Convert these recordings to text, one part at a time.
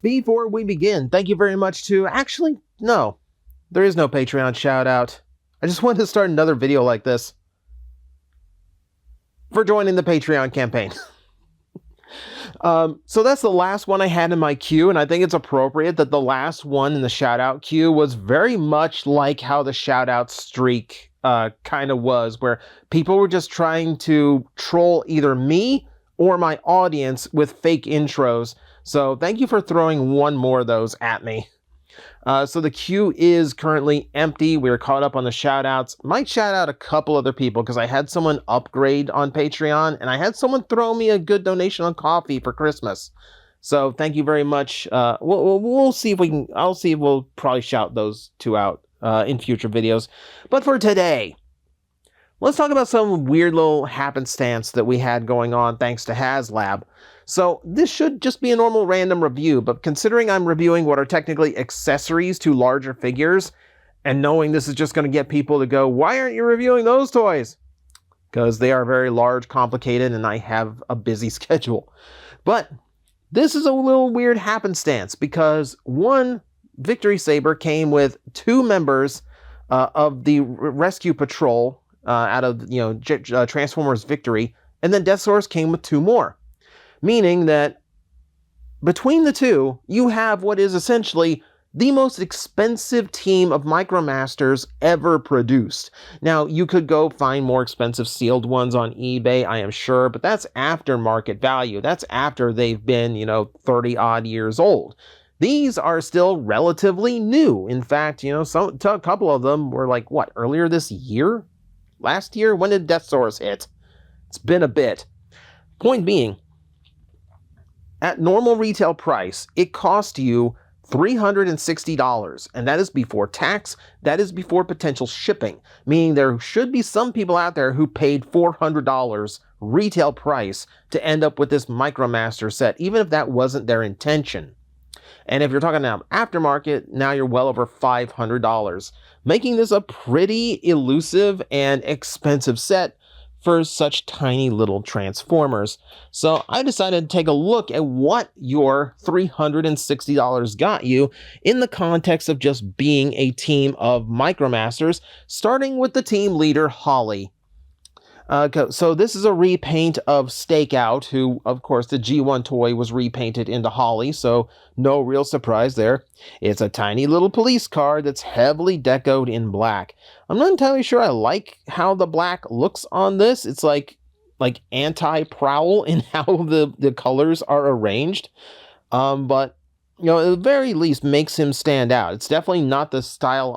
Before we begin, thank you very much to... Actually, no. There is no Patreon shout out. I just wanted to start another video like this for joining the Patreon campaign. So that's the last one I had in my queue, and I think it's appropriate that the last one in the shout-out queue was very much like how the shout-out streak kind of was, where people were just trying to troll either me or my audience with fake intros. So thank you for throwing one more of those at me. So the queue is currently empty. We're caught up on the shout-outs. Might shout out a couple other people because I had someone upgrade on Patreon, and I had someone throw me a good donation on coffee for Christmas. So thank you very much. We'll see if we can. I'll see if we'll probably shout those two out in future videos. But for today, let's talk about some weird little happenstance that we had going on thanks to HasLab. So this should just be a normal random review, but considering I'm reviewing what are technically accessories to larger figures, and knowing this is just going to get people to go, why aren't you reviewing those toys? Because they are very large, complicated, and I have a busy schedule. But this is a little weird happenstance, because one Victory Saber came with 2 members of the Rescue Patrol out of Transformers Victory, and then Deathsaurus came with 2 more. Meaning that between the two, you have what is essentially the most expensive team of Micromasters ever produced. Now, you could go find more expensive sealed ones on eBay, I am sure, but that's after market value. That's after they've been, 30-odd years old. These are still relatively new. In fact, a couple of them were like, earlier this year? Last year? When did Deathsaurus hit? It's been a bit. Point being, at normal retail price, it cost you $360, and that is before tax, that is before potential shipping, meaning there should be some people out there who paid $400 retail price to end up with this Micromaster set, even if that wasn't their intention. And if you're talking now aftermarket, now you're well over $500, making this a pretty elusive and expensive set for such tiny little Transformers. So I decided to take a look at what your $360 got you in the context of just being a team of Micromasters, starting with the team leader, Holly. So this is a repaint of Stakeout, who, of course, the G1 toy was repainted into Holly, so no real surprise there. It's a tiny little police car that's heavily decoed in black. I'm not entirely sure I like how the black looks on this. It's like anti-Prowl in how the colors are arranged. But at the very least makes him stand out. It's definitely not the style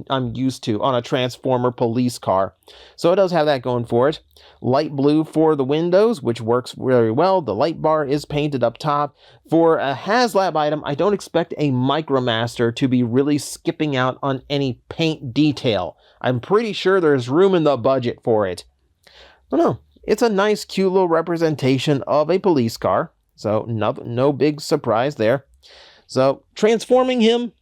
I'm used to on a Transformer police car. So it does have that going for it. Light blue for the windows, which works very well. The light bar is painted up top. For a HasLab item, I don't expect a Micromaster to be really skipping out on any paint detail. I'm pretty sure there's room in the budget for it. But no, it's a nice, cute little representation of a police car. So no big surprise there. So, transforming him,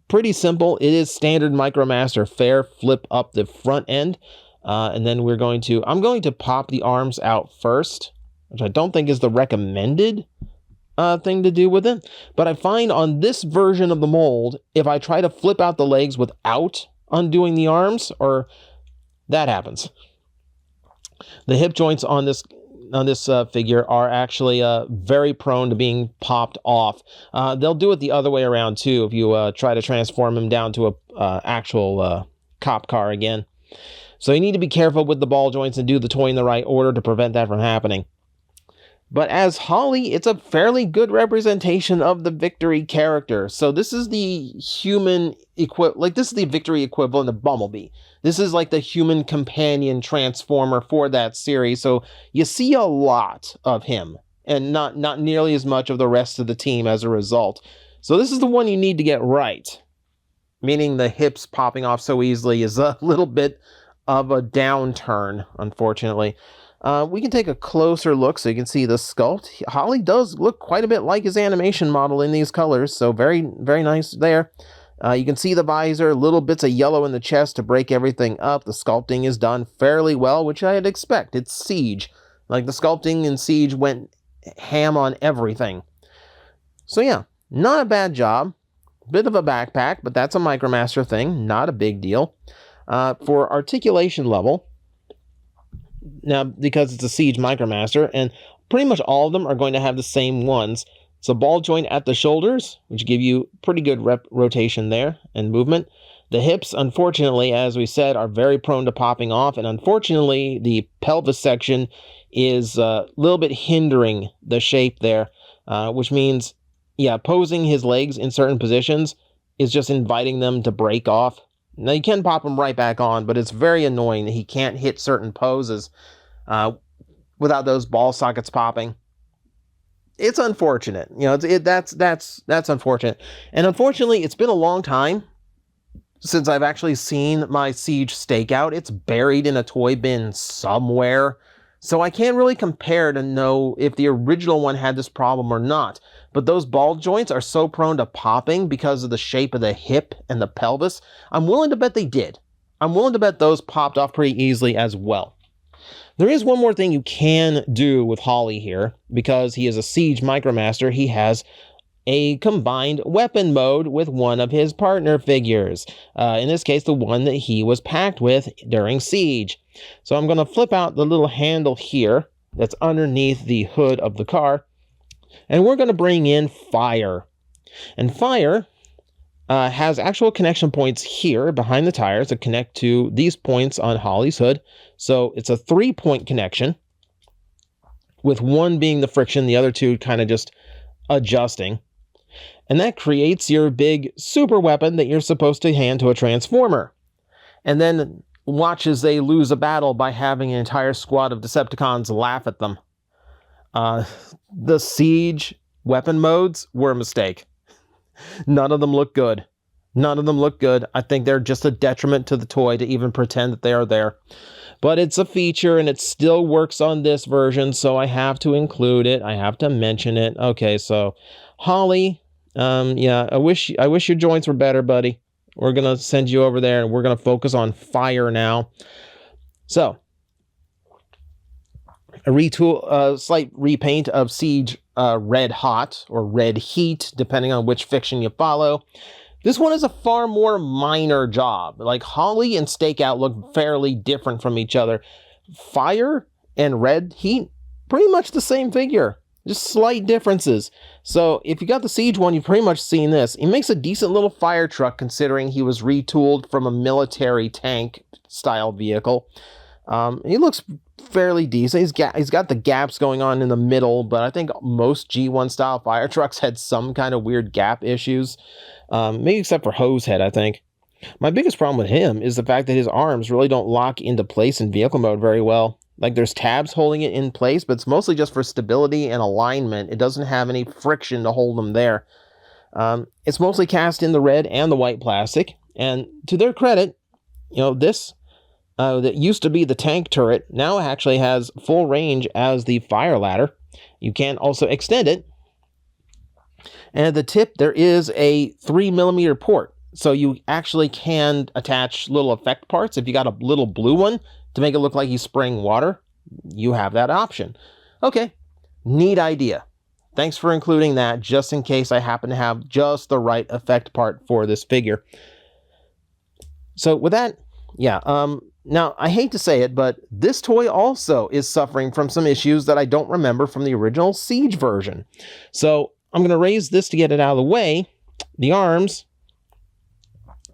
pretty simple. It is standard Micromaster fare. Flip up the front end. And then I'm going to pop the arms out first, which I don't think is the recommended thing to do with it. But I find on this version of the mold, if I try to flip out the legs without undoing the arms, that happens. The hip joints on this figure are actually very prone to being popped off. They'll do it the other way around too if you try to transform him down to a actual cop car again. So you need to be careful with the ball joints and do the toy in the right order to prevent that from happening. But as Holly, it's a fairly good representation of the Victory character. So this is the human this is the Victory equivalent of Bumblebee. This is like the human companion Transformer for that series. So you see a lot of him and not nearly as much of the rest of the team as a result. So this is the one you need to get right. Meaning the hips popping off so easily is a little bit of a downturn, unfortunately. We can take a closer look so you can see the sculpt. Holly does look quite a bit like his animation model in these colors, so very, very nice there. You can see the visor, little bits of yellow in the chest to break everything up. The sculpting is done fairly well, which I'd expect. It's Siege. Like, the sculpting in Siege went ham on everything. So yeah, Not a bad job. Bit of a backpack, but that's a Micromaster thing. Not a big deal. For articulation level, now because it's a Siege Micromaster, and pretty much all of them are going to have the same ones. It's a ball joint at the shoulders, which give you pretty good rotation there and movement. The hips, unfortunately, as we said, are very prone to popping off, and unfortunately, the pelvis section is a little bit hindering the shape there, which means, yeah, posing his legs in certain positions is just inviting them to break off. Now, you can pop them right back on, but it's very annoying that he can't hit certain poses without those ball sockets popping. It's unfortunate. You know, that's unfortunate. And unfortunately, it's been a long time since I've actually seen my Siege stakeout. It's buried in a toy bin somewhere, so I can't really compare to know if the original one had this problem or not. But those ball joints are so prone to popping because of the shape of the hip and the pelvis. I'm willing to bet they did. I'm willing to bet those popped off pretty easily as well. There is one more thing you can do with Holly here. Because he is a Siege Micromaster, he has a combined weapon mode with one of his partner figures. In this case, the one that he was packed with during Siege. So I'm going to flip out the little handle here that's underneath the hood of the car. And we're going to bring in Fire. And Fire has actual connection points here behind the tires that connect to these points on Holly's hood. So it's a 3-point connection, with one being the friction, the other two kind of just adjusting. And that creates your big super weapon that you're supposed to hand to a Transformer. And then watch as they lose a battle by having an entire squad of Decepticons laugh at them. The Siege weapon modes were a mistake. None of them look good. None of them look good. I think they're just a detriment to the toy to even pretend that they are there. But it's a feature and it still works on this version, so I have to include it. I have to mention it. Okay, so Holly, yeah, I wish your joints were better, buddy. We're going to send you over there and we're going to focus on Fire now. So, a slight repaint of Siege Red Hot or Red Heat, depending on which fiction you follow. This one is a far more minor job. Like, Holly and Stakeout look fairly different from each other. Fire and Red Heat, pretty much the same figure. Just slight differences. So if you got the Siege one, you've pretty much seen this. He makes a decent little fire truck considering he was retooled from a military tank style vehicle. He looks fairly decent. He's got the gaps going on in the middle, but I think most G1 style fire trucks had some kind of weird gap issues. Maybe except for Hosehead, I think. My biggest problem with him is the fact that his arms really don't lock into place in vehicle mode very well. Like, there's tabs holding it in place, but it's mostly just for stability and alignment. It doesn't have any friction to hold them there. It's mostly cast in the red and the white plastic. And to their credit, you know, this that used to be the tank turret now actually has full range as the fire ladder. You can also extend it. And at the tip, there is a 3mm port. So you actually can attach little effect parts. If you got a little blue one to make it look like he's spraying water, you have that option. Okay, neat idea. Thanks for including that, just in case I happen to have just the right effect part for this figure. So with that, yeah, now I hate to say it, but this toy also is suffering from some issues that I don't remember from the original Siege version. So I'm going to raise this to get it out of the way. The arms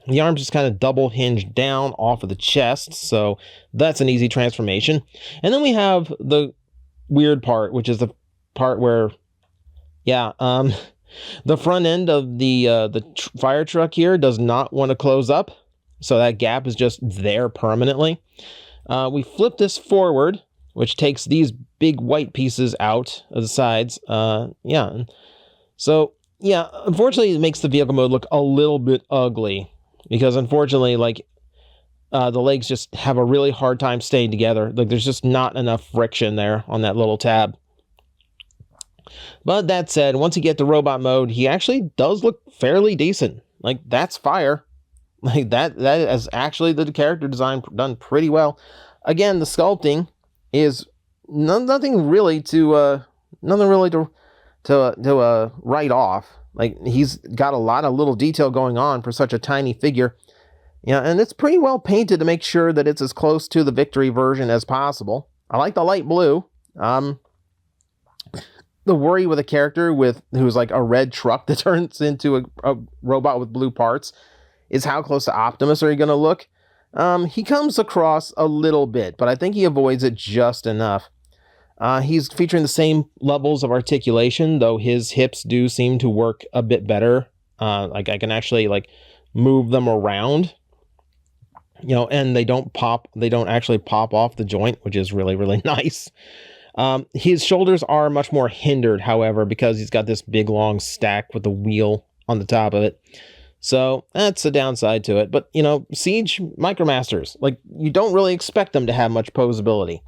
just kind of double hinge down off of the chest, so that's an easy transformation. And then we have the weird part, which is the part where, yeah, the front end of the fire truck here does not want to close up, so that gap is just there permanently. We flip this forward, which takes these big white pieces out of the sides. Yeah, so yeah, unfortunately, it makes the vehicle mode look a little bit ugly. Because unfortunately, like, the legs just have a really hard time staying together. Like, there's just not enough friction there on that little tab. But that said, once you get to robot mode, he actually does look fairly decent. Like, that's Fire. Like, that is actually the character design done pretty well. Again, the sculpting is nothing really to write off. Like, he's got a lot of little detail going on for such a tiny figure. Yeah, and it's pretty well painted to make sure that it's as close to the Victory version as possible. I like the light blue. The worry with a character who's like a red truck that turns into a robot with blue parts is how close to Optimus are you going to look? He comes across a little bit, but I think he avoids it just enough. He's featuring the same levels of articulation, though his hips do seem to work a bit better. Like, I can actually like move them around, you know, and they don't actually pop off the joint, which is really, really nice. His shoulders are much more hindered, however, because he's got this big long stack with the wheel on the top of it. So that's a downside to it. But, you know, Siege Micromasters, like, you don't really expect them to have much posability.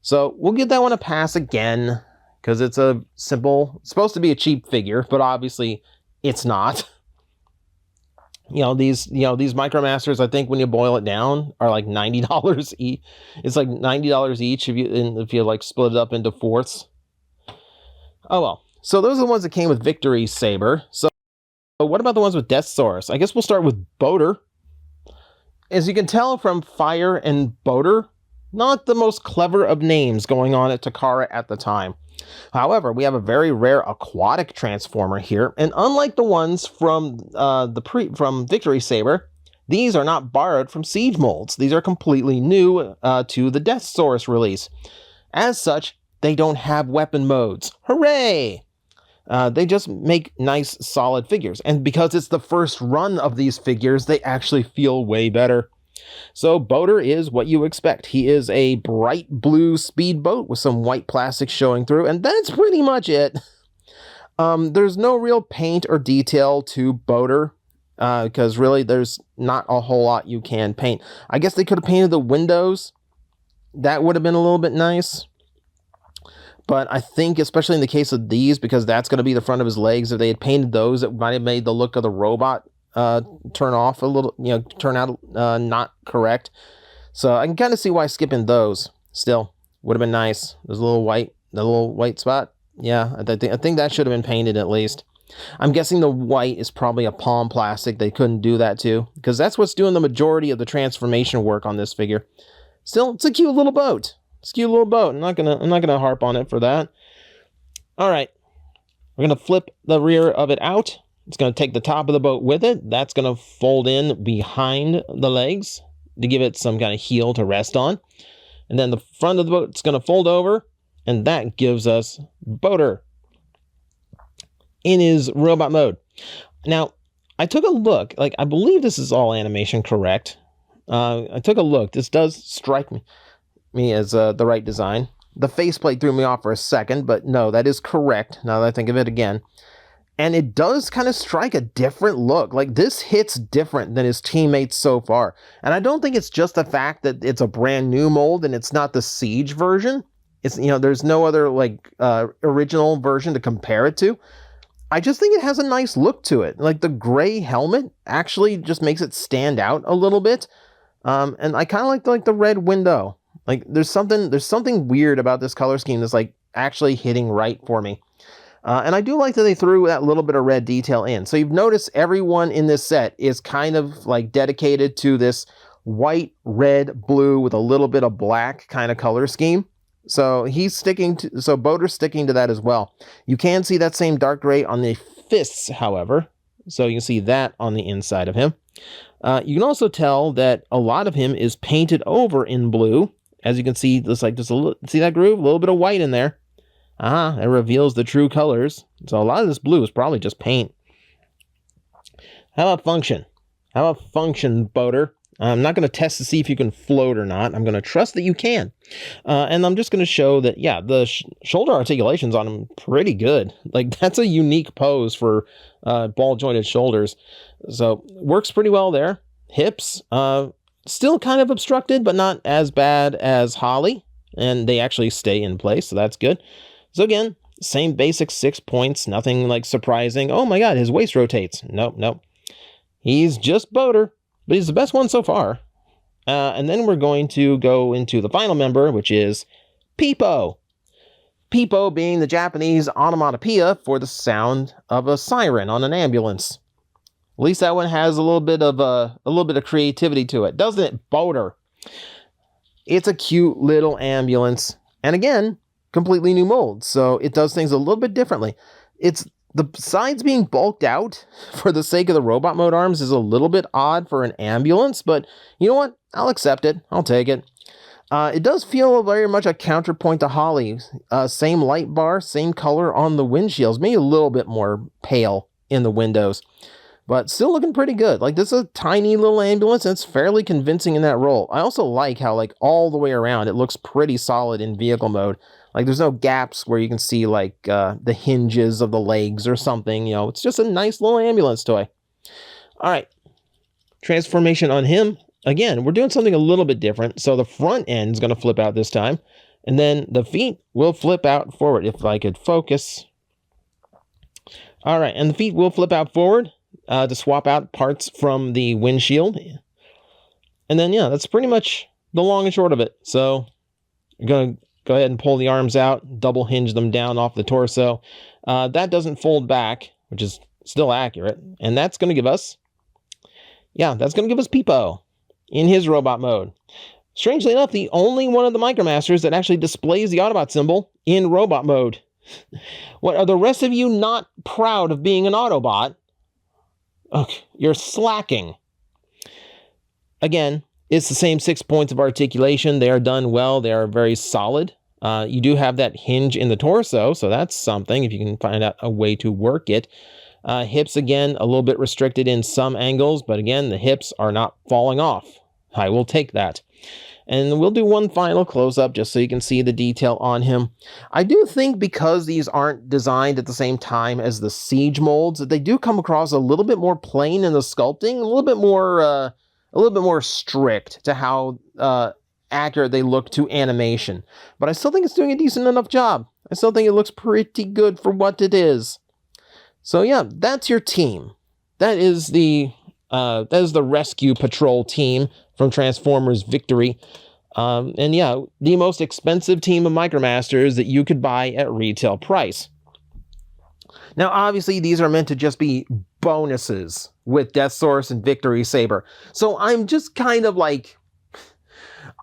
So we'll give that one a pass again, because it's supposed to be a cheap figure, but obviously it's not. These Micromasters, I think when you boil it down, are like $90 each. It's like $90 each if you like split it up into fourths. Oh well. So those are the ones that came with Victory Saber. So what about the ones with Deathsaurus? I guess we'll start with Boater. As you can tell from Fire and Boater, not the most clever of names going on at Takara at the time. However, we have a very rare aquatic transformer here, and unlike the ones from from Victory Saber, these are not borrowed from Siege molds. These are completely new to the Deathsaurus release. As such, they don't have weapon modes. Hooray! They just make nice, solid figures, and because it's the first run of these figures, they actually feel way better. So Boater is what you expect. He is a bright blue speedboat with some white plastic showing through, and that's pretty much it. There's no real paint or detail to Boater, because really there's not a whole lot you can paint. I guess they could have painted the windows. That would have been a little bit nice. But I think, especially in the case of these, because that's going to be the front of his legs, if they had painted those, it might have made the look of the robot turn off a little, turn out not correct. So I can kind of see why skipping those still would have been nice. There's a little white spot. Yeah, I think that should have been painted at least. I'm guessing the white is probably a palm plastic. They couldn't do that too, because that's what's doing the majority of the transformation work on this figure. Still, it's a cute little boat. I'm not gonna harp on it for that. All right, we're gonna flip the rear of it out. It's going to take the top of the boat with it. That's going to fold in behind the legs to give it some kind of heel to rest on. And then the front of the boat is going to fold over, and that gives us Boater in his robot mode. Now, I took a look. Like, I believe this is all animation correct. I took a look. This does strike me as the right design. The faceplate threw me off for a second, but no, that is correct now that I think of it again. And it does kind of strike a different look. Like, this hits different than his teammates so far. And I don't think it's just the fact that it's a brand new mold and it's not the Siege version. It's, there's no other, original version to compare it to. I just think it has a nice look to it. Like, the gray helmet actually just makes it stand out a little bit. And I kind of like the red window. Like, there's something weird about this color scheme that's, like, actually hitting right for me. And I do like that they threw that little bit of red detail in. So you've noticed everyone in this set is kind of like dedicated to this white, red, blue with a little bit of black kind of color scheme. So Boater's sticking to that as well. You can see that same dark gray on the fists, however. So you can see that on the inside of him. You can also tell that a lot of him is painted over in blue. As you can see, there's like see that groove? A little bit of white in there. It reveals the true colors. So a lot of this blue is probably just paint. How about function? Boater? I'm not going to test to see if you can float or not. I'm going to trust that you can. And I'm just going to show that, yeah, the shoulder articulations on him pretty good. Like, that's a unique pose for ball jointed shoulders. So works pretty well there. Hips, still kind of obstructed, but not as bad as Holly. And they actually stay in place, so that's good. So again, same basic 6 points, nothing like surprising. Oh my god, his waist rotates. Nope. He's just Boater, but he's the best one so far. And then we're going to go into the final member, which is Poipo. Poipo being the Japanese onomatopoeia for the sound of a siren on an ambulance. At least that one has a little bit of creativity to it, doesn't it, Boater? It's a cute little ambulance, and again, completely new mold, so it does things a little bit differently. It's the sides being bulked out for the sake of the robot mode arms is a little bit odd for an ambulance, but you know what? I'll accept it. I'll take it. It does feel very much a counterpoint to Holly. Same light bar, same color on the windshields, maybe a little bit more pale in the windows, but still looking pretty good. Like, this is a tiny little ambulance, and it's fairly convincing in that role. I also like how, like, all the way around, it looks pretty solid in vehicle mode. Like, there's no gaps where you can see, like, the hinges of the legs or something. You know, it's just a nice little ambulance toy. All right. Transformation on him. Again, we're doing something a little bit different. So the front end is going to flip out this time, and then the feet will flip out forward. If I could focus. All right, and the feet will flip out forward to swap out parts from the windshield. And then, yeah, that's pretty much the long and short of it. So you're going to go ahead and pull the arms out, double hinge them down off the torso. That doesn't fold back, which is still accurate. And that's going to give us, Poipo in his robot mode. Strangely enough, the only one of the Micromasters that actually displays the Autobot symbol in robot mode. What, are the rest of you not proud of being an Autobot? Okay, you're slacking. Again, it's the same 6 points of articulation. They are done well. They are very solid. You do have that hinge in the torso, so that's something if you can find out a way to work it. Hips, again, a little bit restricted in some angles, but again, the hips are not falling off. I will take that. And we'll do one final close-up just so you can see the detail on him. I do think because these aren't designed at the same time as the Siege molds, that they do come across a little bit more plain in the sculpting, a little bit more strict to how accurate they look to animation. But I still think it's doing a decent enough job. I still think it looks pretty good for what it is. So yeah, that's your team. That is the Rescue Patrol team from Transformers Victory. And yeah, the most expensive team of Micromasters that you could buy at retail price. Now, obviously, these are meant to just be bonuses with Death Source and Victory Saber. So I'm just kind of like,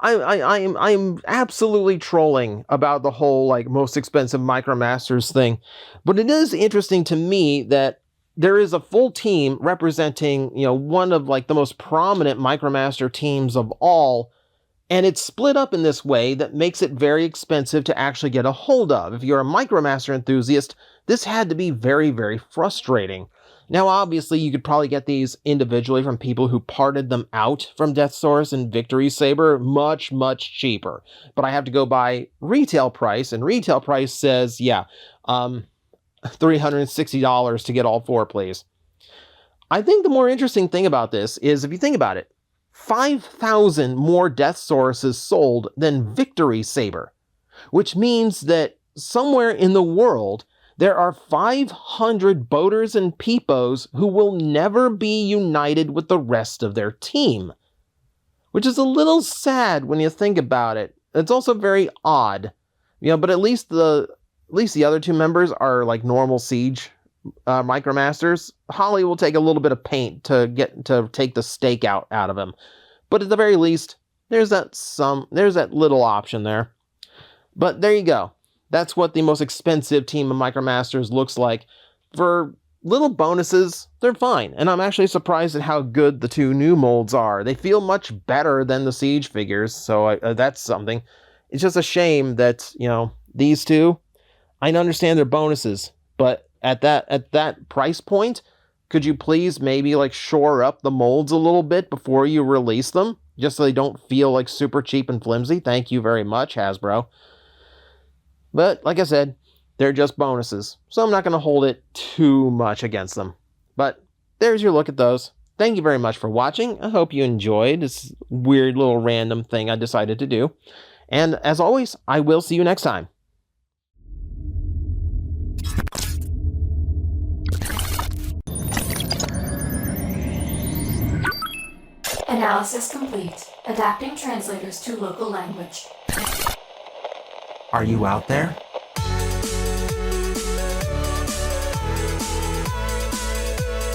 I'm absolutely trolling about the whole like most expensive Micromasters thing. But it is interesting to me that there is a full team representing, you know, one of like the most prominent Micromaster teams of all, and it's split up in this way that makes it very expensive to actually get a hold of. If you're a Micromaster enthusiast, this had to be very, very frustrating. Now, obviously, you could probably get these individually from people who parted them out from Death Source and Victory Saber much, much cheaper. But I have to go by retail price, and retail price says, yeah, $360 to get all four, please. I think the more interesting thing about this is, if you think about it, 5,000 more Death Sources sold than Victory Saber, which means that somewhere in the world, there are 500 Boaters and Poipos who will never be united with the rest of their team, which is a little sad when you think about it. It's also very odd, you know, but at least the other two members are like normal Siege Micromasters. Holly will take a little bit of paint to take the stake out of him, but at the very least, there's that little option there. But there you go. That's what the most expensive team of Micromasters looks like. For little bonuses, they're fine. And I'm actually surprised at how good the two new molds are. They feel much better than the Siege figures, so that's something. It's just a shame that, you know, these two, I understand they're bonuses, but at that price point, could you please maybe like shore up the molds a little bit before you release them? Just so they don't feel like super cheap and flimsy. Thank you very much, Hasbro. But, like I said, they're just bonuses, so I'm not going to hold it too much against them. But there's your look at those. Thank you very much for watching. I hope you enjoyed this weird little random thing I decided to do. And, as always, I will see you next time. Analysis complete. Adapting translators to local language. Are you out there?